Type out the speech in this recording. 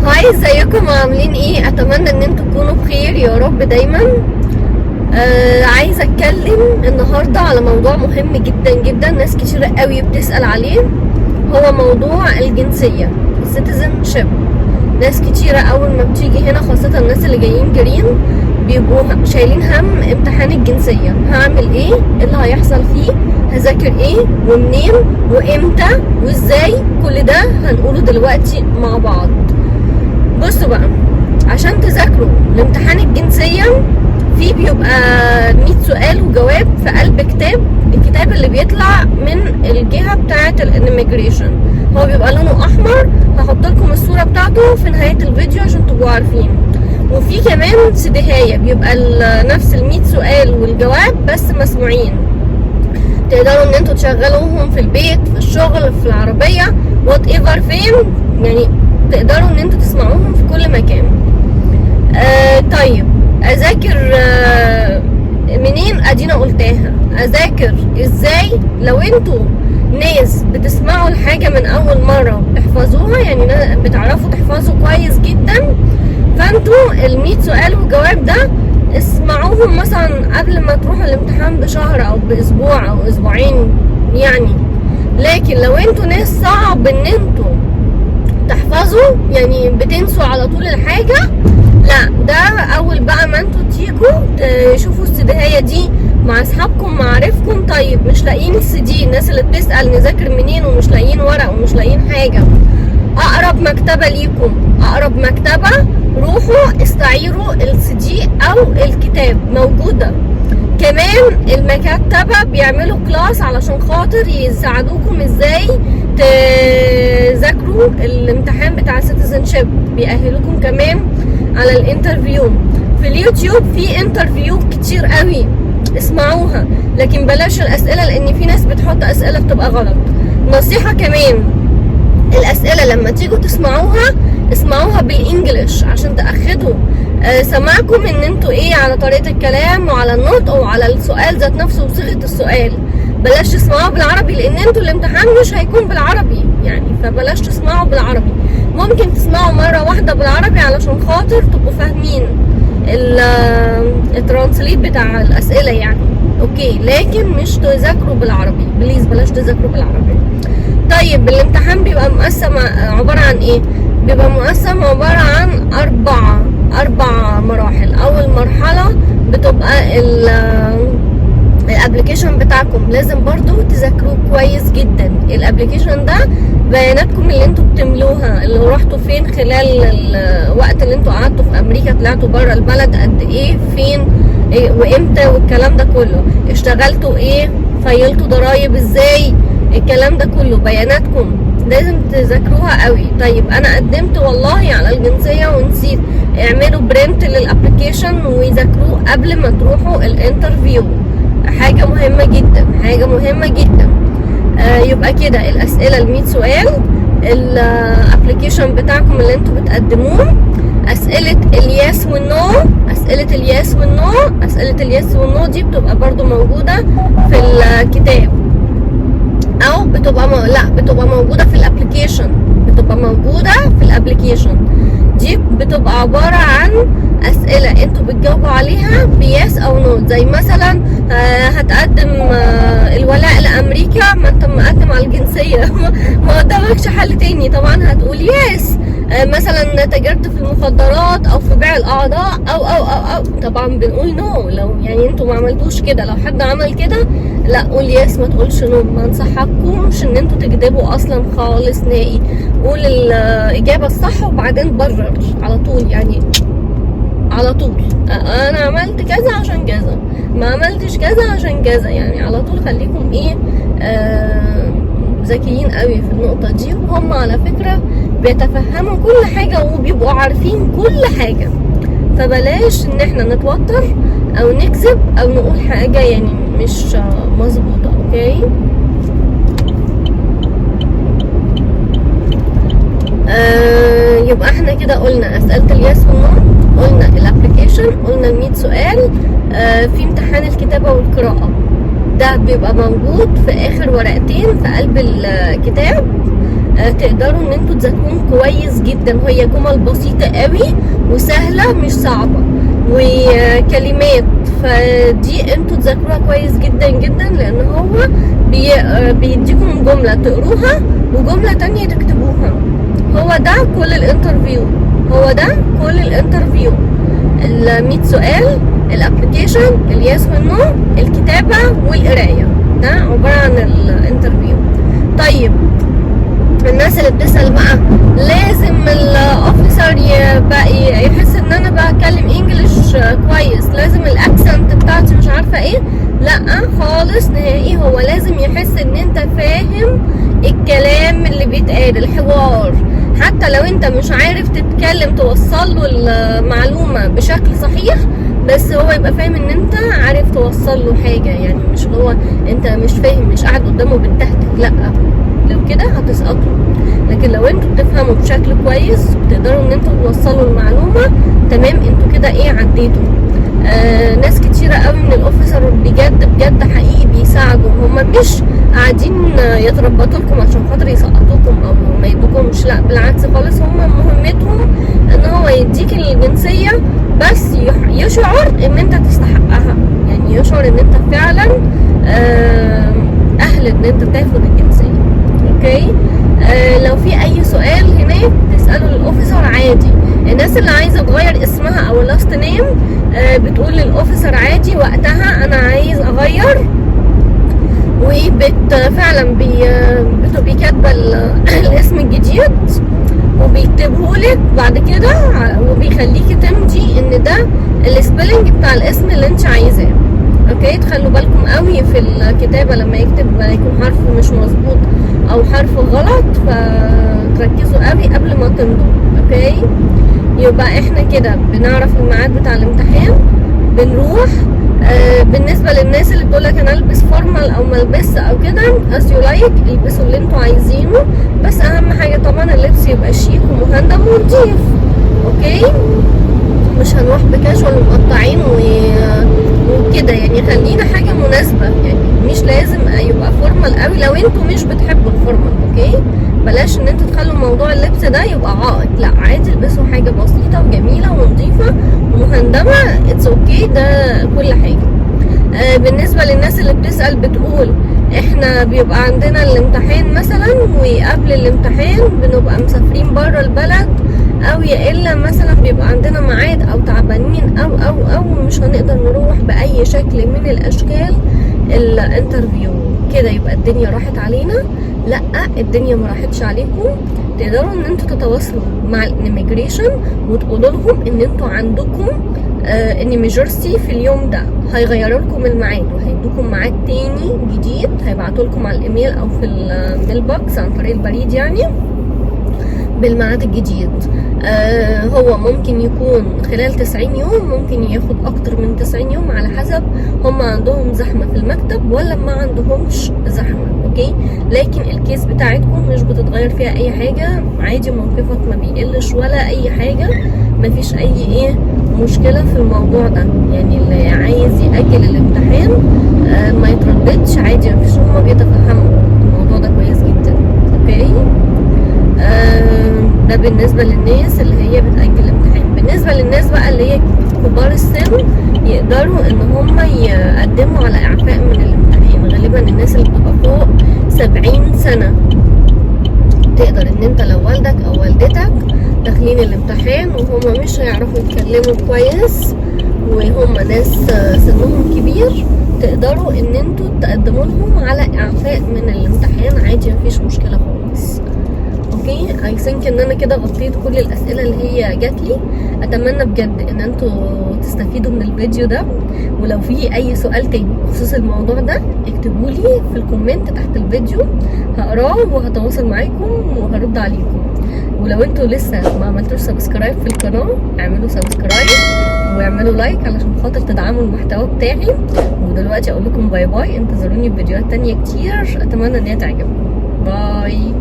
هاي، ازيكم؟ عاملين ايه؟ اتمنى ان انتوا تكونوا بخير يا رب دايما. عايزه اتكلم النهارده على موضوع مهم جدا جدا، ناس كتير قوي بتسأل عليه. هو موضوع الجنسيه، citizenship. ناس كتيرة اول ما بتيجي هنا، خاصة الناس اللي جايين جرين، بيبقوا شايلين هم امتحان الجنسية. هعمل ايه اللي هيحصل فيه؟ هذاكر ايه ومنين وامتى وازاي؟ كل ده هنقوله دلوقتي مع بعض. بصوا بقى، عشان تذاكروا لامتحان الجنسية، في بيبقى 100 سؤال وجواب في قلب الكتاب اللي بيطلع من الجهة بتاعة الاميجريشن. هو بيبقى لونه احمر، هحط لكم الصورة بتاعته في نهاية الفيديو عشان تبقوا عارفين. وفي كمان سدهاية بيبقى نفس ال100 سؤال والجواب بس مسموعين، تقدروا ان انتوا تشغلوهم في البيت، في الشغل، في العربية، وات ايفر فين، يعني تقدروا ان انتوا تسمعوهم في كل مكان. طيب، اذاكر منين؟ ادينا قلتاها. اذاكر ازاي؟ لو انتوا ناس بتسمعوا الحاجة من اول مرة بتحفظوها، يعني بتعرفوا تحفظوا كويس جدا، فانتوا ال100 سؤال وجواب ده اسمعوهم مثلا قبل ما تروحوا الامتحان بشهر او باسبوع او اسبوعين يعني. لكن لو انتوا ناس صعب ان انتوا تحفظوا، يعني بتنسوا على طول الحاجة، لا، ده اول بقى ما انتوا تيجوا تشوفوا السدهاية دي مع اصحابكم معارفكم. طيب مش لاقيين السي، الناس اللي بتسأل نذاكر منين ومش لاقيين ورق ومش لاقيين حاجة، اقرب مكتبة ليكم، اقرب مكتبة روحوا استعيروا السي او الكتاب موجودة. كمان المكتبة بيعملوا كلاس علشان خاطر يساعدوكم ازاي تذاكروا الامتحان بتاع citizenship، بيأهلوكم كمان على الانترفيو. في اليوتيوب في انترفيو كتير قوي، اسمعوها، لكن بلاش الاسئلة لان في ناس بتحط اسئلة بتبقى غلط. نصيحة كمان، الاسئلة لما تيجوا تسمعوها اسمعوها بالانجلش عشان تأخدوا سماعكم ان انتوا ايه على طريقة الكلام وعلى النطق وعلى السؤال ذات نفسه وصيغة السؤال. بلاش تسمعوها بالعربي لان انتوا الامتحان مش هيكون بالعربي يعني، فبلاش تسمعوا بالعربي. ممكن تسمعوا مرة واحدة بالعربي علشان خاطر تبقوا فاهمين الترانسليت بتاع الاسئلة يعني، اوكي، لكن مش تذاكروا بالعربي، بليز بلاش تذاكروا بالعربي. طيب، الامتحان بيبقى مقسم عبارة عن ايه؟ بيبقى مقسم عبارة عن أربع مراحل. أول مرحلة بتبقى الابليكيشن بتاعكم، لازم برضو تذاكروه كويس جدا. الابليكيشن ده بياناتكم اللي انتوا بتملوها، اللي رحتوا فين خلال الوقت اللي انتوا قعدتوا في امريكا، طلعتوا بره البلد قد ايه، فين إيه وامتى، والكلام ده كله. اشتغلتوا ايه، فيلتوا ضرايب ازاي، الكلام ده كله بياناتكم لازم تذاكروها قوي. طيب انا قدمت والله على الجنسية ونسيت، اعملوا برنت للابليكيشن ويذاكروه قبل ما تروحوا الانترفيو. حاجة مهمة جدا، حاجة مهمة جدا. يبقى كده الاسئلة ال100 سؤال، الابليكيشن بتاعكم اللي انتوا بتقدموه، اسئلة الياس والنو. اسئلة الياس والنو، اسئلة الياس والنو دي بتبقى برضو موجودة في الكتاب، او بتبقى موجودة في الابليكيشن. دي بتبقى عبارة عن اسئلة انتوا بتجاوبوا عليها بيس او نو. زي مثلا هتقدم الولاء لامريكا، ما انت مقدم على الجنسية ما قدامكش حل تاني، طبعا هتقول يس. مثلا تاجرت في المخدرات او في بيع الاعضاء او طبعا بنقول نو. لو يعني انتوا ما عملتوش كده، لو حد عمل كده لا قول يس، ما تقولش نو. ما انصحكمش ان انتوا تكذبوا اصلا خالص نهائي. قول الاجابه الصح وبعدين برر على طول، يعني على طول انا عملت كذا عشان كذا، ما عملتش كذا عشان كذا، يعني على طول. خليكم ايه ذكيين قوي في النقطه دي، وهم على فكره بيتفهموا كل حاجه وبيبقوا عارفين كل حاجه. فبلاش ان احنا نتوتر او نكذب او نقول حاجه يعني مش مظبوطه، اوكي؟ يبقى احنا كده قلنا اسئله اليس والنو، قلنا الابليكيشن، قلنا ال100 سؤال. في امتحان الكتابه والقراءه، ده بيبقى موجود في اخر ورقتين في قلب الكتاب. تقدروا ان انتوا تذاكروهم كويس جدا. وهي جمل بسيطة قوي وسهلة مش صعبة وكلمات، فدي انتوا تذاكروها كويس جدا جدا، لان هو بيديكم جملة تقروها وجملة تانية تكتبوها. هو ده كل الانترفيو، هو ده كل الانترفيو. 100 سؤال، الابليكيشن، اليس والنو، الكتابة والقراية، ده عبارة عن الانترفيو. طيب الناس اللي بتسأل بقى لازم الاوفيسر يبقى يحس ان انا بتكلم انجلش كويس، لازم الاكسنت بتاعتي مش عارفة ايه؟ لا خالص نهائي. هو لازم يحس ان انت فاهم الكلام اللي بيتقال، الحوار. حتى لو انت مش عارف تتكلم توصل له المعلومة بشكل صحيح، بس هو يبقى فاهم ان انت عارف توصل له حاجة. يعني مش هو انت مش فاهم مش قاعد قدامه بتهته، لا، لو كده هتسقطوا. لكن لو انتوا بتفهموا بشكل كويس وتقدروا ان انتوا توصلوا المعلومة تمام، انتوا كده ايه عديتوا. ناس كتيرة قوي من الاوفيسر بجد بجد حقيقي بيساعدوا، هما مش قاعدين يتربطوا لكم عشان خاطر يسقطوكم او ما يدوكمش، لا بالعكس خالص. هما مهمتهم ان هو يديك الجنسية بس يشعر ان انت تستحقها، يعني يشعر ان انت فعلا اهل ان انت تاخد الجنسية. اوكي. لو في اي سؤال هناك تسأله للاوفيسر عادي. الناس اللي عايزة تغير اسمها او لاست نيم بتقول للاوفيسر عادي وقتها انا عايز اغير، فعلا بتبقي كاتبة الاسم الجديد وبيكتبهولك بعد كده، وبيخليكي تمضي ان ده السبيلنج بتاع الاسم اللي انت عايزاه. اوكي. تخلوا بالكم قوي في الكتابة لما يكتب يكون حرفه مش مظبوط او حرفه غلط، فتركزوا قوي قبل ما تمضوا. اوكي. يبقى احنا كده بنعرف الميعاد بتاع الامتحان، بنروح. بالنسبة للناس اللي بتقولك انا البس فورمال او ملبس او كده، as you like، البسوا اللي انتوا عايزينه، بس اهم حاجة طبعا اللبس يبقى شيك ومهندم ونضيف. اوكي. مش هنروح بكاجوال ومقطعين وكده، يعني خلينا حاجة مناسبة، يعني مش لازم يبقى فورمال قوي لو انتوا مش بتحبوا الفورمال. اوكي. بلاش ان انتوا تخلوا موضوع اللبس ده يبقى عائق، لا عادي البسوا حاجة بسيطة وجميلة ونظيفة ومهندمة. اتس اوكي. ده كل حاجة. بالنسبة للناس اللي بتسأل بتقول احنا بيبقى عندنا الامتحان مثلا وقبل الامتحان بنبقى مسافرين برا البلد، او يا الا مثلا بيبقى عندنا ميعاد او تعبانين او مش هنقدر نروح باي شكل من الاشكال الانترفيو كده، يبقى الدنيا راحت علينا. لا، الدنيا ما راحتش عليكم. تقدروا ان انتوا تتواصلوا مع الاميجريشن وتقولوا لهم ان انتوا عندكم انيميجرسي في اليوم ده، هيغيروا لكم الميعاد وهيدوكم ميعاد تاني جديد، هيبعتوا لكم على الايميل او في الميل بوكس عن طريق البريد يعني بالميعاد الجديد. هو ممكن يكون خلال 90 يوم، ممكن ياخد اكتر من 90 يوم على حسب هم عندهم زحمة في المكتب ولا ما عندهمش زحمة. اوكي. لكن الكيس بتاعتكم مش بتتغير فيها اي حاجة، عادي موقفك ما بيقلش ولا اي حاجة، مفيش اي مشكلة في الموضوع ده. يعني اللي عايز يأجل الامتحان ما يترددش، عادي مفيش، هما بيتفهموا الموضوع ده كويس جدا. اوكي. ده بالنسبة للناس اللي هي بتأجل الامتحان. بالنسبة للناس بقى اللي هي كبار السن يقدروا ان هم يقدموا على اعفاء من الامتحان. غالبا الناس اللي بتبقى فوق 70 سنة تقدر ان انت لو والدك او والدتك داخلين الامتحان وهم مش هيعرفوا يتكلموا كويس وهم ناس سنهم كبير، تقدروا ان انتوا تقدموا لهم على اعفاء من الامتحان عادي، مفيش مشكلة خالص. اوكي. اي ثينك ان انا كده غطيت كل الاسئله اللي هي جات لي. اتمنى بجد ان انتوا تستفيدوا من الفيديو ده، ولو في اي سؤال تاني بخصوص الموضوع ده اكتبوا لي في الكومنت تحت الفيديو، هقراه وهتواصل معاكم وهرد عليكم. ولو انتوا لسه ما عملتوش سبسكرايب في القناه اعملوا سبسكرايب واعملوا لايك علشان خاطر تدعموا المحتوى بتاعي. ودلوقتي اقول لكم باي باي، انتظروني في فيديوهات تانية كتير اتمنى ان هي تعجبكم. باي.